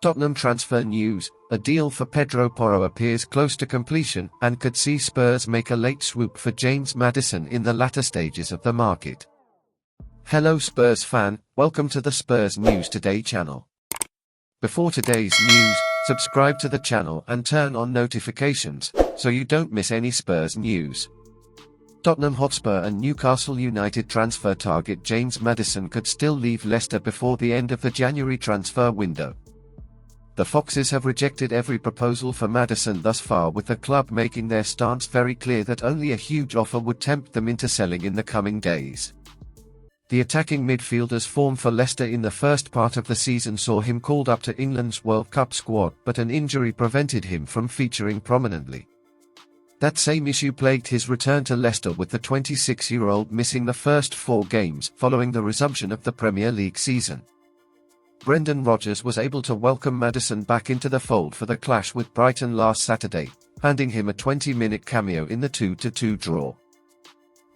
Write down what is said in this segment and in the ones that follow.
Tottenham transfer news: a deal for Pedro Porro appears close to completion and could see Spurs make a late swoop for James Maddison in the latter stages of the market. Hello Spurs fan, welcome to the Spurs News Today channel. Before today's news, subscribe to the channel and turn on notifications, so you don't miss any Spurs news. Tottenham Hotspur and Newcastle United transfer target James Maddison could still leave Leicester before the end of the January transfer window. The Foxes have rejected every proposal for Maddison thus far, with the club making their stance very clear that only a huge offer would tempt them into selling in the coming days. The attacking midfielder's form for Leicester in the first part of the season saw him called up to England's World Cup squad, but an injury prevented him from featuring prominently. That same issue plagued his return to Leicester, with the 26-year-old missing the first 4 games following the resumption of the Premier League season. Brendan Rodgers was able to welcome Maddison back into the fold for the clash with Brighton last Saturday, handing him a 20-minute cameo in the 2-2 draw.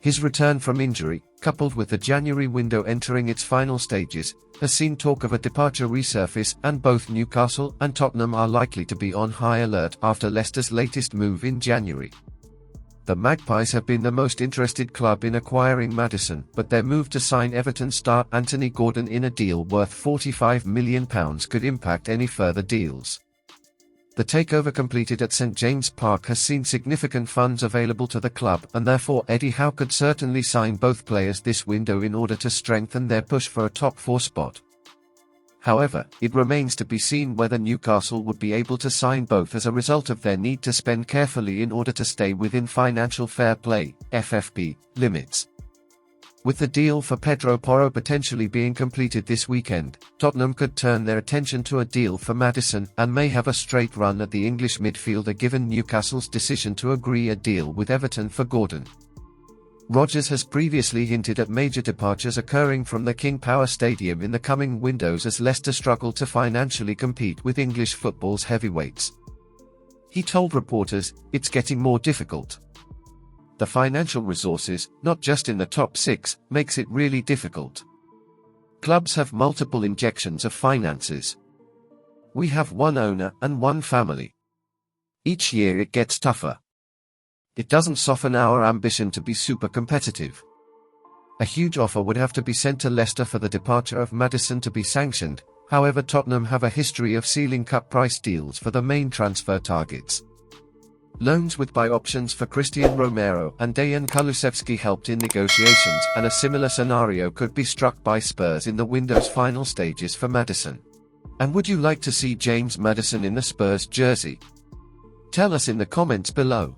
His return from injury, coupled with the January window entering its final stages, has seen talk of a departure resurface, and both Newcastle and Tottenham are likely to be on high alert after Leicester's latest move in January. The Magpies have been the most interested club in acquiring Maddison, but their move to sign Everton star Anthony Gordon in a deal worth £45 million could impact any further deals. The takeover completed at St James Park has seen significant funds available to the club, and therefore Eddie Howe could certainly sign both players this window in order to strengthen their push for a top 4 spot. However, it remains to be seen whether Newcastle would be able to sign both as a result of their need to spend carefully in order to stay within financial fair play (FFP) limits. With the deal for Pedro Porro potentially being completed this weekend, Tottenham could turn their attention to a deal for Maddison and may have a straight run at the English midfielder given Newcastle's decision to agree a deal with Everton for Gordon. Rodgers has previously hinted at major departures occurring from the King Power Stadium in the coming windows as Leicester struggle to financially compete with English football's heavyweights. He told reporters, "It's getting more difficult. The financial resources, not just in the top 6, makes it really difficult. Clubs have multiple injections of finances. We have one owner and one family. Each year it gets tougher. It doesn't soften our ambition to be super competitive." A huge offer would have to be sent to Leicester for the departure of Maddison to be sanctioned. However, Tottenham have a history of sealing cut price deals for the main transfer targets. Loans with buy options for Cristian Romero and Dejan Kulusevski helped in negotiations, and a similar scenario could be struck by Spurs in the window's final stages for Maddison. And would you like to see James Maddison in the Spurs jersey? Tell us in the comments below.